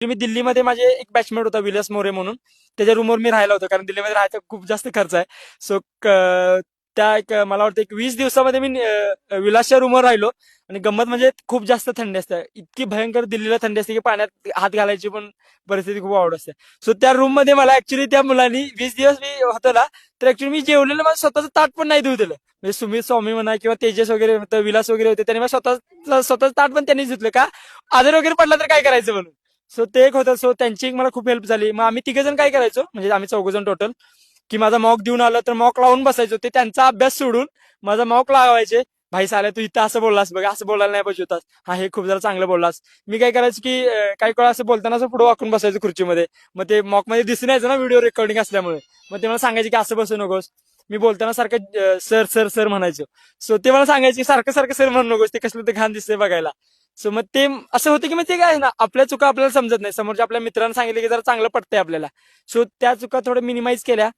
मी दिल्लीमध्ये माझे एक बॅचमेट होता विलास मोरे म्हणून, त्याच्या रूमवर मी राहिला होतो कारण दिल्लीमध्ये राहायचा खूप जास्त खर्च आहे. सो त्या मला वाटतं एक 20 दिवसामध्ये मी विलासच्या रूमवर राहिलो. आणि गंमत म्हणजे खूप जास्त थंडी असते, इतकी भयंकर दिल्लीला थंडी असते की पाण्यात हात घालायची पण परिस्थिती खूप आवड असते. सो त्या रूम मध्ये मला ऍक्च्युली त्या मुलांनी 20 दिवस मी होतो ना, तर ऍक्च्युली मी जेवलेलं मला स्वतःचं ताट पण नाही धुऊ दिलं. म्हणजे सुमित स्वामी म्हणा किंवा तेजस वगैरे होतं, विलास वगैरे होते, त्यांनी मला स्वतःच ताट पण त्यांनीच धुतलं का आजारी वगैरे पडला तर काय करायचं म्हणून. सो ते एक होतं. सो त्यांची एक मला खूप हेल्प झाली. मग आम्ही 3 जण काय करायचो, म्हणजे आम्ही 4 जण टोटल, की माझा मॉक देऊन आलं तर मॉक लावून बसायचो. ते त्यांचा अभ्यास सोडून माझा मॉक लावायचे. भाई साल्या तू इथं असं बोललास बघा, असं बोलायला नाही पाहिजे होतास, हा हे खूप जरा चांगलं बोललास. मी काय करायचं की काही वेळा असं बोलताना असं पुढे वाकून बसायचं खुर्चीमध्ये. मग ते मॉक मध्ये दिसून यायचं ना व्हिडिओ रेकॉर्डिंग असल्यामुळे. मग ते मला सांगायचे की असं बसू नकोस. मी बोलताना सारखं सर सर सर म्हणायचो. सो ते मला सांगायचे सारखं सारखं सर म्हणू नकोस, ते कसलं ते घाण दिसतंय बघायला. सो मग ते असं होतं की मग ते काय आहे ना, आपल्या चुका आपल्याला समजत नाही, समोरच्या आपल्या मित्रांना सांगितलं की जरा चांगलं पडतंय आपल्याला. सो त्या चुका थोड्या मिनिमाइज केल्या.